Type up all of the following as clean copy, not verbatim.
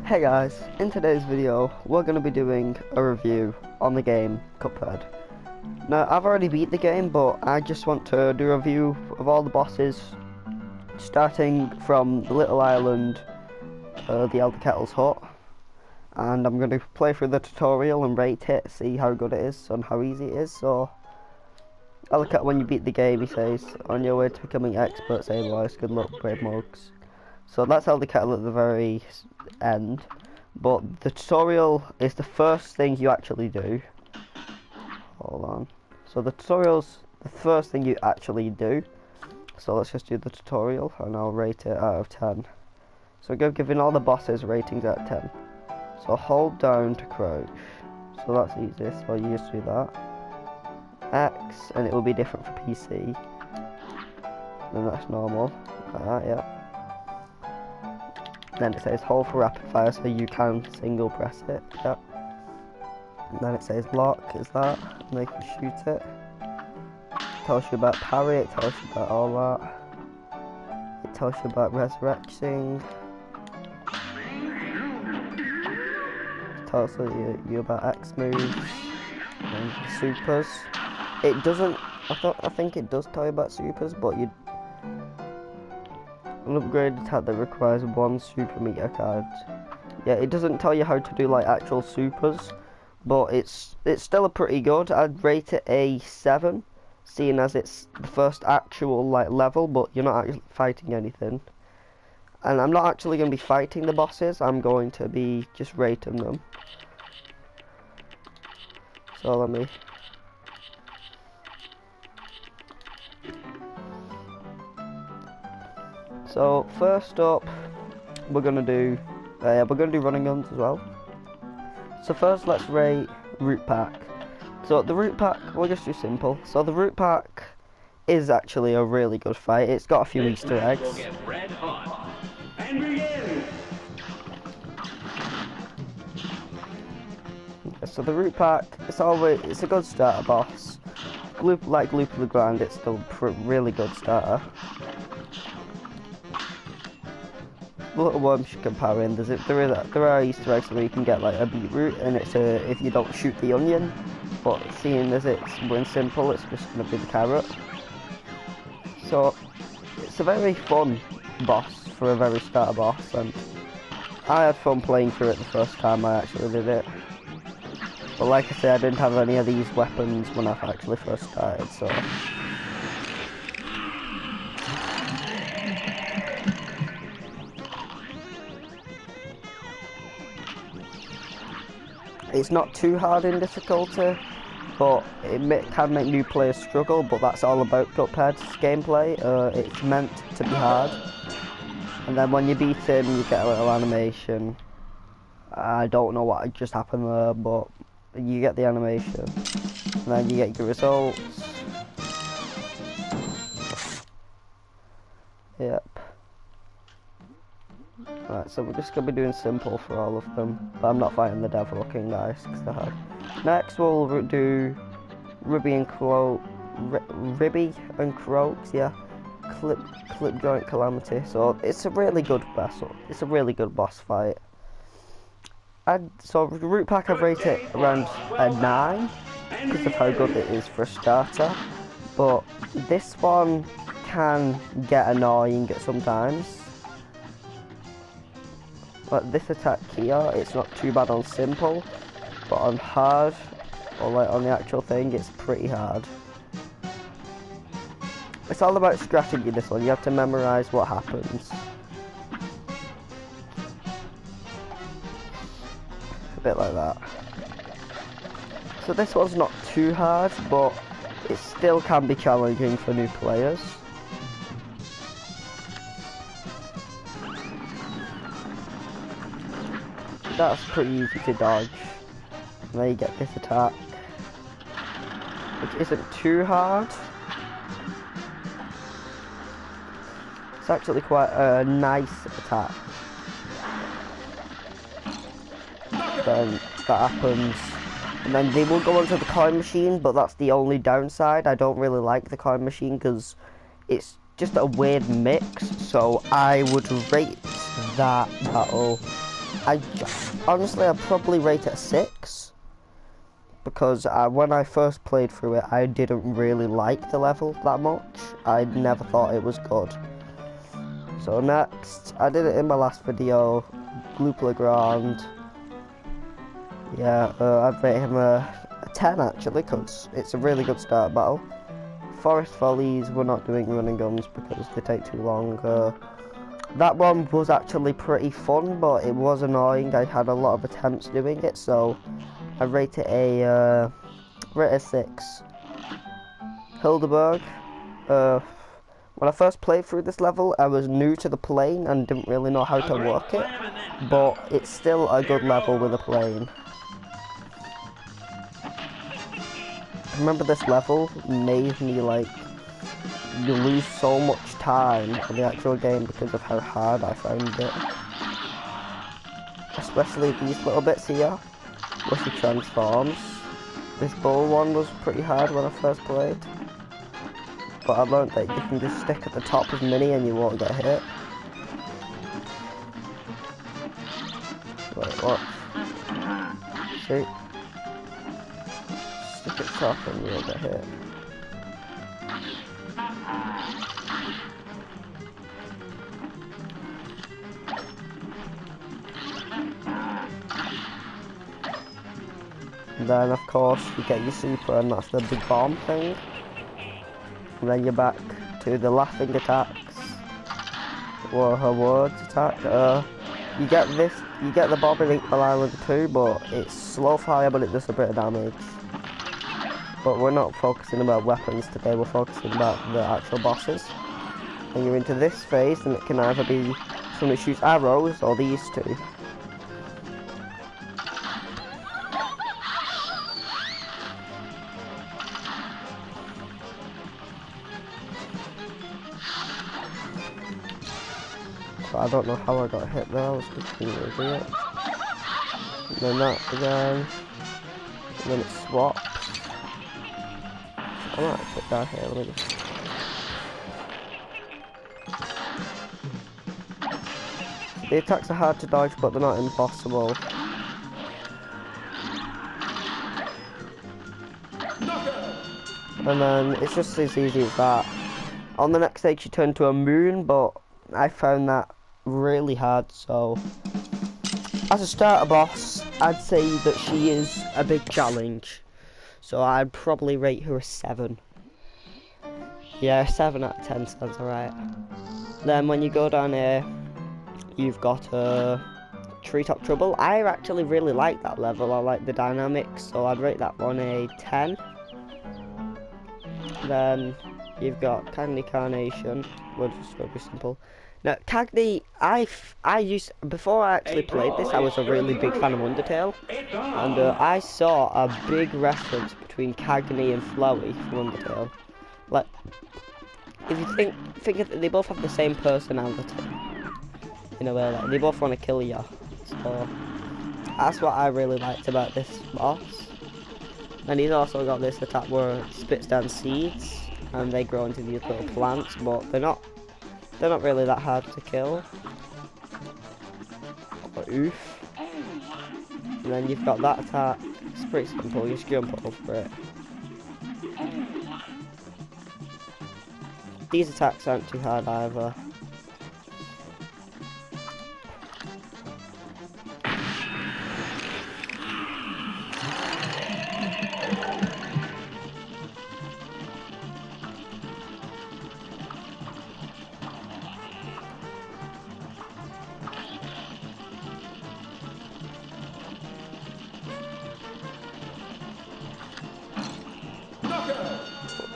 Hey guys, in today's video we're going to be doing a review on the game Cuphead. Now I've already beat the game, but I just want to do a review of all the bosses, starting from the little island, the Elder Kettle's hut, and I'm going to play through the tutorial and rate it, see how good it is and how easy it is. So Elder Kettle, when you beat the game, he says, on your way to becoming expert, say boys, good luck, brave mugs. So that's Elder Kettle at the very end, but the tutorial is the first thing you actually do. Hold on. So the tutorial's the first thing you actually do. So let's just do the tutorial and I'll rate it out of 10. So I'm giving all the bosses ratings out of 10. So hold down to crouch. So that's easiest, so you just do that. X, and it will be different for PC. Then that's normal. Like that, yeah. Then it says hold for rapid fire, so you can single press it. Yep. And then it says lock is that, and they can shoot it. It tells you about parry, it tells you about all that. It tells you about resurrecting. It tells you about X moves and supers. It doesn't. I think it does tell you about supers, but you. An upgraded attack that requires one super meter card. Yeah, it doesn't tell you how to do like actual supers, but it's still a pretty good. I'd rate it a 7, seeing as it's the first actual like level, but you're not actually fighting anything. And I'm not actually going to be fighting the bosses. I'm going to be just rating them. So let me. So first up, we're gonna do running guns as well. So first, let's rate Root Pack. So the Root Pack, we'll just do simple. So the Root Pack is actually a really good fight. It's got a few Easter eggs. So the Root Pack, it's a good starter boss. Gloop of the Ground, it's still a really good starter. Little worms you can power in. There are Easter eggs where you can get like a beetroot, and it's if you don't shoot the onion. But seeing as when simple, it's just gonna be the carrot. So it's a very fun boss for a very starter boss, and I had fun playing through it the first time I actually did it. But like I said, I didn't have any of these weapons when I actually first started, so. It's not too hard in difficulty, but it can make new players struggle, but that's all about Cuphead's gameplay. It's meant to be hard. And then when you beat him, you get a little animation. I don't know what just happened there, but you get the animation. And then you get your results. Yep. Right, so we're just going to be doing simple for all of them, but I'm not fighting the devil looking guys, because they're hard. Next we'll do Ribby and Croaks, yeah. Clip Joint Calamity, so it's a really good boss fight. So Root Pack, I've rated it around a 9, because of how good it is for a starter, but this one can get annoying at sometimes. But this attack here, it's not too bad on simple, but on hard, or like on the actual thing, it's pretty hard. It's all about strategy, this one. You have to memorize what happens. A bit like that. So this one's not too hard, but it still can be challenging for new players. That's pretty easy to dodge. And then you get this attack, which isn't too hard. It's actually quite a nice attack. Then that happens, and then they will go onto the coin machine, but that's the only downside. I don't really like the coin machine because it's just a weird mix, so I would rate that battle Honestly, I'd probably rate it a 6. Because when I first played through it, I didn't really like the level that much. I never thought it was good. So next, I did it in my last video, Glue Playground. Yeah, I'd rate him a 10 actually, because it's a really good start battle. Forest Follies, we're not doing running guns because they take too long. That one was actually pretty fun, but it was annoying. I had a lot of attempts doing it, so I rate it a 6. Hildeberg. When I first played through this level, I was new to the plane and didn't really know how to work it, but it's still a good level with a plane. I remember this level made me like you lose so much time in the actual game because of how hard I found it. Especially these little bits here, where she transforms. This bull one was pretty hard when I first played. But I learned that you can just stick at the top of Mini and you won't get hit. Wait, what? See? Stick at the top and you won't get hit. And then of course you get your super and that's the big bomb thing. And then you're back to the laughing attacks, or her words attack. You get the bomb in Inkwell Island 2, but it's slow fire, but it does a bit of damage. But we're not focusing about weapons today, we're focusing about the actual bosses. And you're into this phase, and it can either be someone who shoots arrows, or these two. I don't know how I got hit there, I was just being an idiot. And then that again. And then it swaps. I might put that here, let me just... The attacks are hard to dodge, but they're not impossible. And then it's just as easy as that. On the next stage you turn to a moon, but I found that really hard, so as a starter boss I'd say that she is a big challenge, so I'd probably rate her a 7. Yeah, 7 out of 10 sounds alright. Then when you go down here you've got Treetop Trouble. I actually really like that level, I like the dynamics, so I'd rate that one a 10. Then you've got Candycarnation, we're just going to be simple. Now, Cagney, before I actually played this, I was a really big fan of Undertale, and I saw a big reference between Cagney and Flowey from Undertale. Like, if you think of it, they both have the same personality, in a way, like, they both want to kill you, so that's what I really liked about this boss. And he's also got this attack where it spits down seeds, and they grow into these little plants, but they're not really that hard to kill. But oof. And then you've got that attack. It's pretty simple, you just jump over it. These attacks aren't too hard either.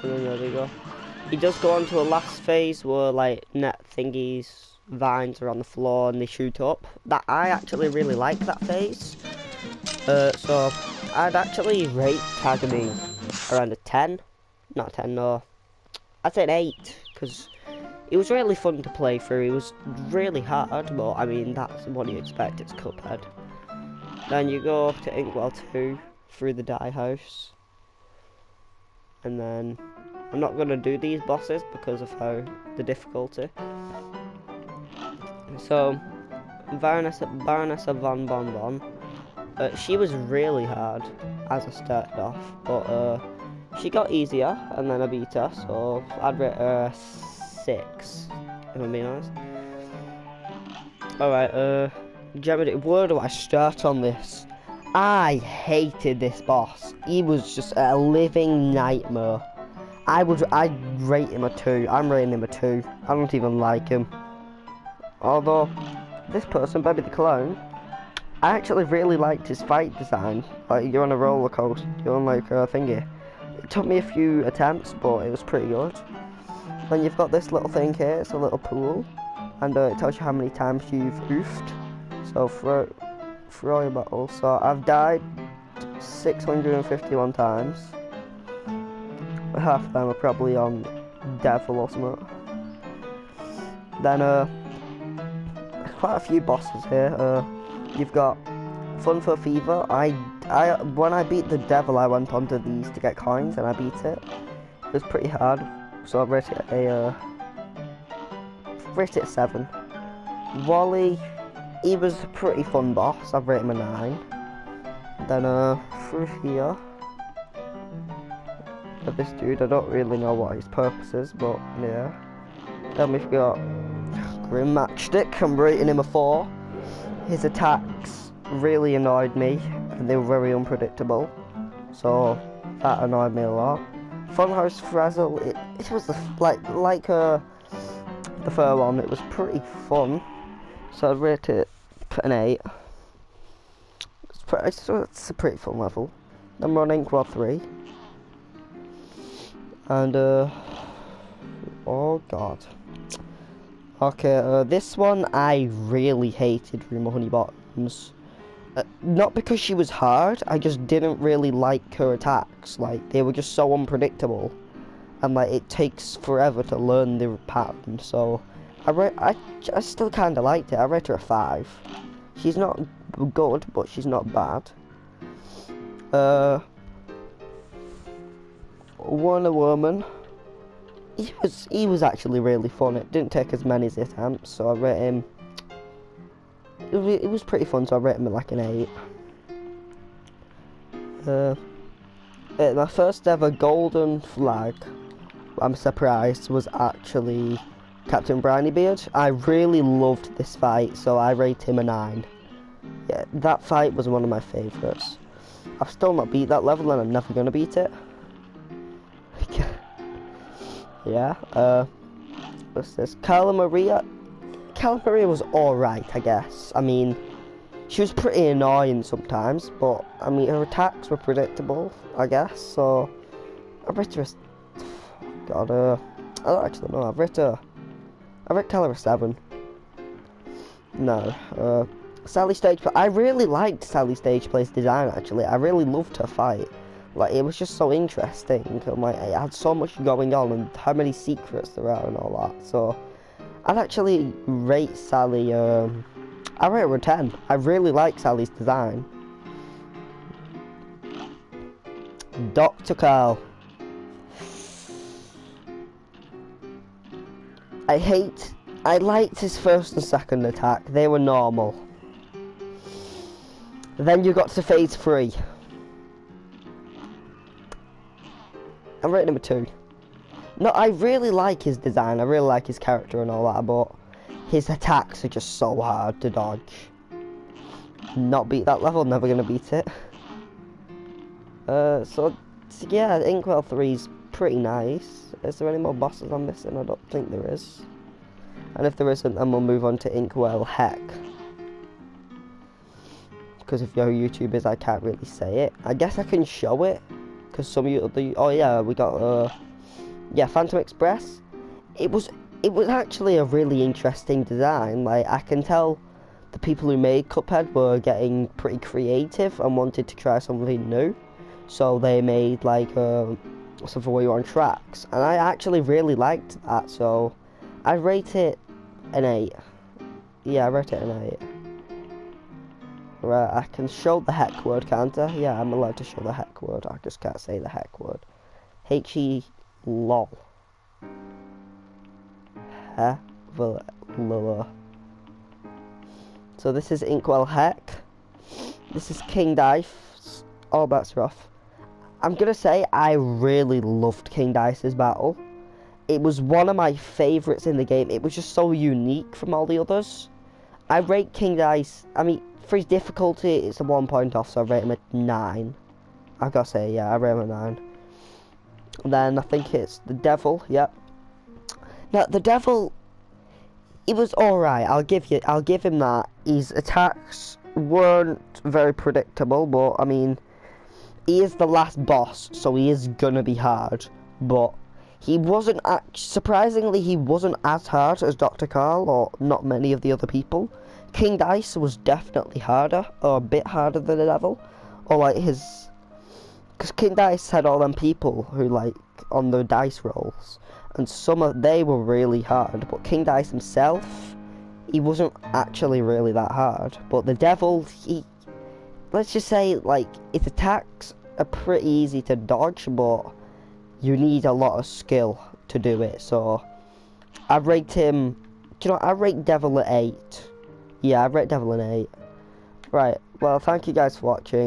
There we go. He does go on to a last phase where like net thingies, vines are on the floor and they shoot up. That I actually really like that phase. So I'd actually rate Tagami around a 10. Not a 10, no. I'd say an 8, because it was really fun to play through. It was really hard, but I mean that's what you expect, it's Cuphead. Then you go to Inkwell II through the dye house. And then I'm not going to do these bosses because of the difficulty. So Baroness of Von Bon Bon. She was really hard as I started off, but she got easier, and then I beat her, so I'd rate her 6, if I'm being honest. Alright, where do I start on this? I hated this boss. He was just a living nightmare. I'd rate him a 2. I'm rating him a 2. I don't even like him. Although, this person, Baby the Clone, I actually really liked his fight design. Like, you're on a roller coaster, you're on like a thingy. It took me a few attempts, but it was pretty good. Then you've got this little thing here, it's a little pool. And it tells you how many times you've oofed. So throw your bottle. So I've died 651 times. Half of them are probably on Devil or something. Then quite a few bosses here. You've got Fun for Fever. When I beat the Devil, I went onto these to get coins and I beat it. It was pretty hard, so I rated it a 7. Wally, he was a pretty fun boss. I've rated him a 9. Then through here, this dude, I don't really know what his purpose is, but yeah. Then we've got Grim Matchstick. I'm rating him a 4. His attacks really annoyed me, and they were very unpredictable, so that annoyed me a lot. Funhouse Frazzle, it was like the fur one. It was pretty fun, so I'd rate it an 8. It's a pretty fun level. Then we're on Inkwell II. And oh god. Okay, this one I really hated Ruma Honeybottoms. Not because she was hard, I just didn't really like her attacks. Like, they were just so unpredictable, and like it takes forever to learn the pattern. So I still kind of liked it. I rate her a 5. She's not good, but she's not bad. Wonder Woman. He was actually really fun. It didn't take as many attempts, so I rate him. It was pretty fun, so I rate him like an 8. My first ever golden flag, I'm surprised, was actually Captain Brineybeard. I really loved this fight, so I rate him a 9. Yeah, that fight was one of my favourites. I've still not beat that level, and I'm never gonna beat it. Yeah, what's this? Carla Maria. Carla Maria was alright, I guess. I mean, she was pretty annoying sometimes, but I mean, her attacks were predictable, I guess. So I rate her God, I don't actually know. I rate Carla a 7. No, Sally Stageplay. I really liked Sally Stageplay's design, actually. I really loved her fight. Like, it was just so interesting, and like, it had so much going on, and how many secrets there are and all that. So I'd actually rate Sally, I rate her a 10. I really like Sally's design. Dr. Carl. I liked his first and second attack. They were normal. Then you got to phase 3. I'm rating him a 2. No, I really like his design, I really like his character and all that, but his attacks are just so hard to dodge. Not beat that level, never gonna beat it. So yeah, Inkwell 3's pretty nice. Is there any more bosses I'm missing? I don't think there is. And if there isn't, then we'll move on to Inkwell Heck. Because if you're YouTubers, I can't really say it. I guess I can show it. Because some of you, oh yeah, we got yeah, Phantom Express. It was actually a really interesting design. Like, I can tell the people who made Cuphead were getting pretty creative and wanted to try something new, so they made like something where you're on tracks, and I actually really liked that, so I rate it an 8. Yeah, I rate it an 8. Right, I can show the heck word, can't I? Yeah, I'm allowed to show the heck word. I just can't say the heck word. H-E lol. Lower. So this is Inkwell Heck. This is King Dice. All bets are off. I'm gonna say I really loved King Dice's battle. It was one of my favourites in the game. It was just so unique from all the others. I rate King Dice, I mean, for his difficulty, it's a 1 point off, so I rate him a 9. I've gotta say, yeah, I rate him a 9. And then I think it's the Devil, yep. Now, the Devil, he was alright, I'll give him that. His attacks weren't very predictable, but, I mean, he is the last boss, so he is gonna be hard. But he wasn't, surprisingly, he wasn't as hard as Dr. Carl, or not many of the other people. King Dice was definitely harder, or a bit harder than the Devil. Or, like, his... Because King Dice had all them people who, like, on the dice rolls. And they were really hard. But King Dice himself, he wasn't actually really that hard. But the Devil, let's just say, like, his attacks are pretty easy to dodge, but you need a lot of skill to do it. So, I rate him, I rate Devil at 8. Yeah, I rate Devil at 8. Right, well, thank you guys for watching.